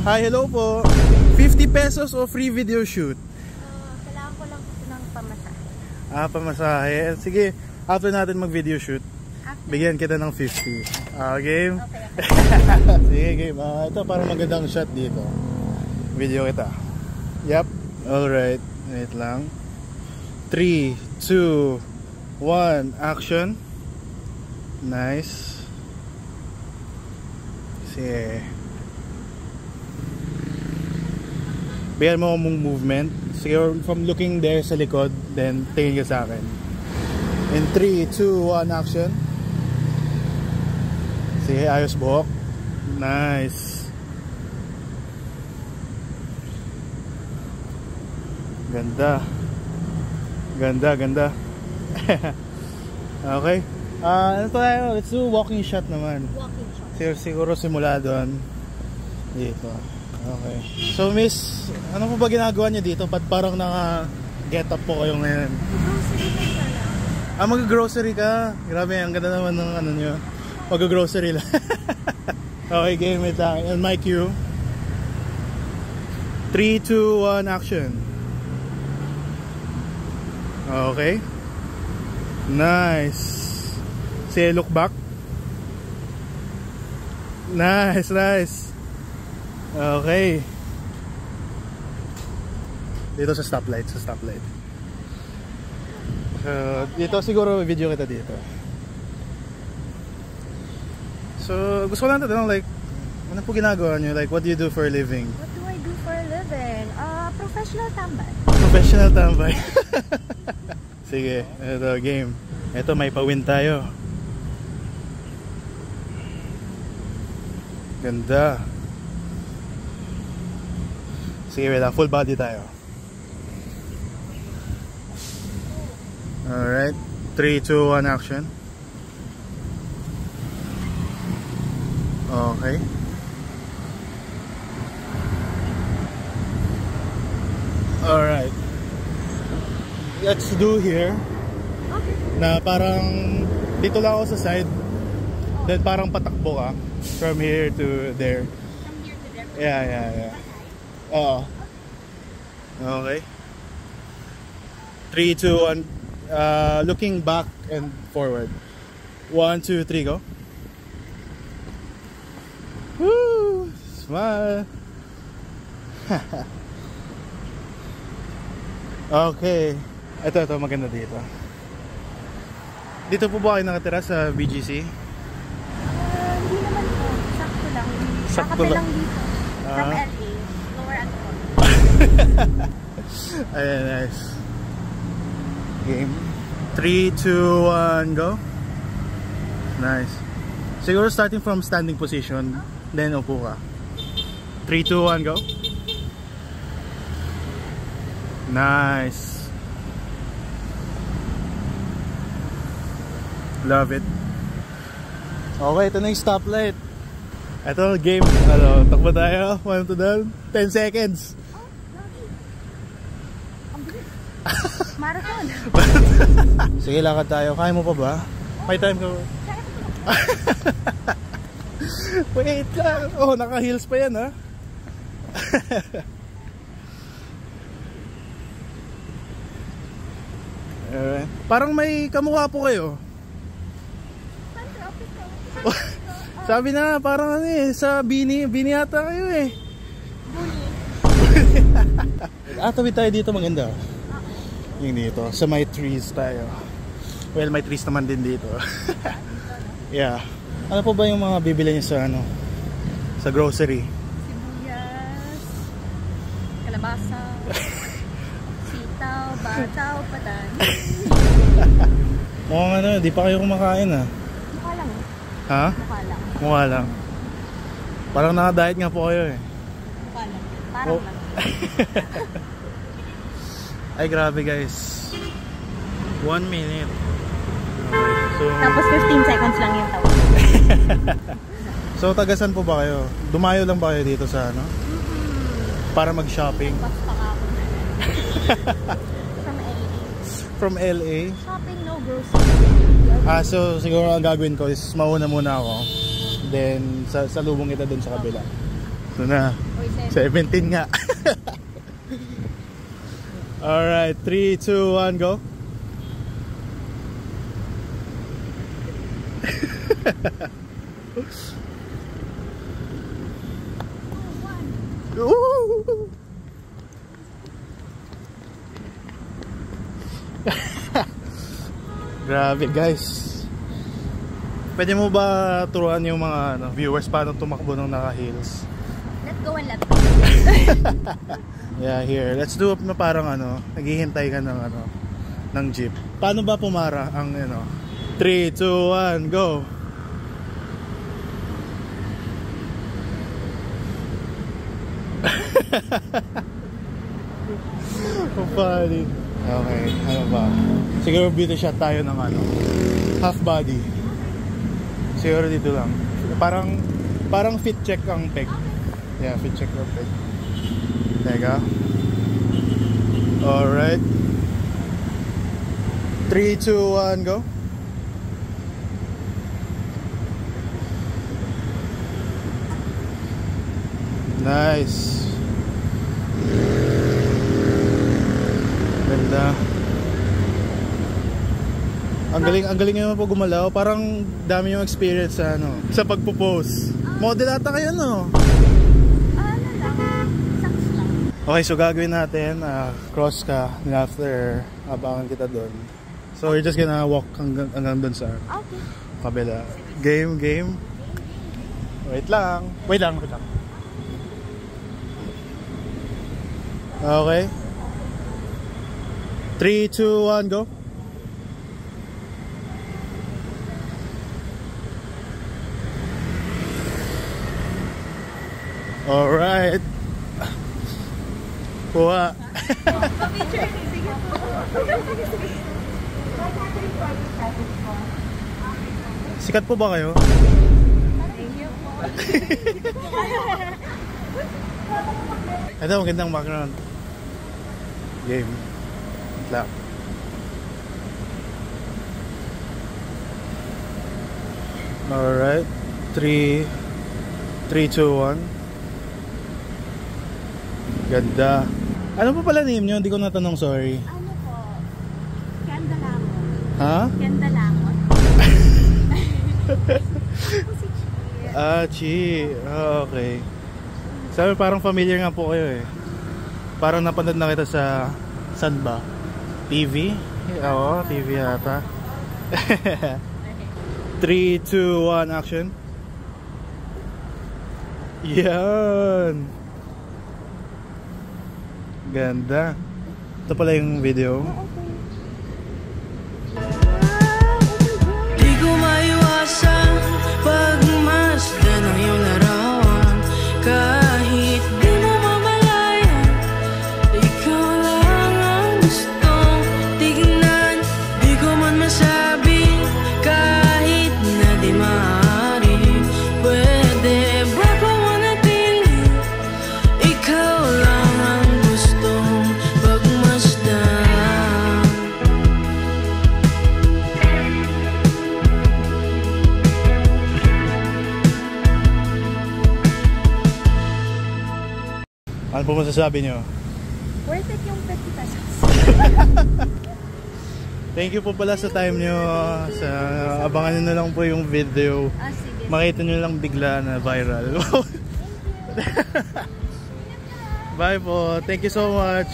Hi, hello po. 50 pesos o free video shoot? Kailangan ko lang ng pamasahe. Pamasahe. Sige, after natin mag video shoot, bigyan kita ng 50. Game? Okay. Sige, game. Ito parang magandang shot dito. Video kita. Yep. Alright. Wait lang. 3, 2, 1, action. Nice. Sige. Bigyan mo mong movement. Sige, from looking there sa likod, then tingin ka sa akin. In 3, 2, 1, action. Sige, ayos buhok. Nice. Ganda. Ganda, ganda. Okay. Ano tayo? Let's do walking shot naman. Walking shot. Siguro simula doon. Dito. Okay. So miss, ano po ba ginagawa niyo dito? Parang naka-get up po kayo ngayon? Grocery na sana. Mag-grocery ka? Grabe, ang ganda naman ng ano nyo. Mag-grocery lang. Okay, game with that. And my cue. 3, 2, 1, action. Okay. Nice. Say look back. Nice, nice. Okay. Dito sa stoplight, dito siguro video kita dito. So, gusto ko lang tatanong, like, ano po ginagawa nyo? Like, what do you do for a living? What do I do for a living? Professional tambay. Professional tambay. Sige, ito game. Ito, may pa-win tayo. Ganda. Sige, wait lang. Full body tayo. Alright. 3, 2, 1, action. Okay. Alright. Let's do here. Okay. Na parang dito lang ako sa side. Then parang patakbo ka. From here to there. From here to there? Yeah. Oo. Okay. 3, 2, 1. Looking back and forward. 1, 2, 3, go. Woo! Smile. Okay. Ito maganda dito. Dito po ba kayo nakatira sa BGC? Hindi naman po. Sakto lang. Sakto lang dito. From LA. Lower Antipolo. Ayan, nice. Game. 3, 2, 1, go. Nice. Siguro starting from standing position, then upo ka. 3, 2, 1, go. Nice. Love it. Okay, ito na yung stoplight. Ito, game. Ano, takbo tayo. 1 to 10 seconds. Marathon. Sige, lakad tayo. Kaya mo pa ba? May time ka ba? Wait lang. Oh, naka-heels pa yan, ha? Parang may kamukha po kayo. Sabi na, parang ano eh, sa Bini yata kayo eh. Tawid tayo dito, maganda. Yung dito, sa may trees tayo. Well, may trees naman din dito. Yeah. Ano po ba yung mga bibili niyo sa ano? Sa grocery? Sibuyas, kalabasa, sitaw, bataw, patan. Mukhang ano, di pa kayo kumakain ah. Mukha lang. Ha? Mukha lang. Mukha lang. Parang naka-diet nga po kayo eh. Mukha lang. Parang lang. Ay grabe guys. 1 minute. Okay, so Tapos 15 seconds lang yung tawag. so tagasan po ba kayo? Dumayo lang ba kayo dito sa ano? Para mag-shopping? Basta ka ako na. From LA. From LA? Shopping, no grocery. So siguro ang gagawin ko is mauna muna ako. Then salubong kita dun sa kabila. So na. 17 nga. Alright, 3, 2, 1, go. Grabe guys. Pwede mo ba turuan yung mga viewers paano tumakbo ng naka-heels? Let's go and let's Yeah, here. Let's do na parang naghihintay ka ng ng jeep. Paano ba pumara ang 3, 2, 1, go. Funny. Okay, ano ba? Siguro beauty shot tayo ng half body. Siguro dito lang. Parang fit check ang peg. Yeah, fit check ang peg. Teka. Alright. 3, 2, 1, go. Nice. Ganda. Ang galing naman po gumalaw. Parang dami yung experience sa sa pagpo-pose. Model ata kayo, no? Ano lang, saks lang. Okay, so gagawin natin, cross ka, and after, abangan kita doon. So we're just gonna walk hanggang doon sa kabila. Game. Wait lang. Okay. 3, 2, 1, go. Alright. Kuha. Pa-picture. Sige po. Sikat po ba kayo? Thank you po. Ito, magandang background. Game. Clap. Alright. 3, 2, 1. Ganda. Ano pa pala name nyo? Hindi ko natanong, sorry. Ano po? Candalamon. Ha? Candalamon. Chi. Oh, okay. Sabi parang familiar nga po kayo eh. Parang napanood na kita sa saan ba? TV? Oo, TV yata. 3, 2, 1, action. Yan. Ganda. Ito pala yung video. Di ko maiwasan pagmasdan ng iyong larawan. Kahit di mo mamalayan, ikaw lang ang gustong tignan. Di ko man masabi kahit na di maaari. Pwede ba pamanatili? Ikaw lang ang gustong pagmasdan. Ano po masasabi nyo? Worth it yung 50 pesos. Thank you po pala sa time nyo. Abangan nyo na lang po yung video. Sige. Makita nyo lang bigla na viral. Bye po. Thank you so much.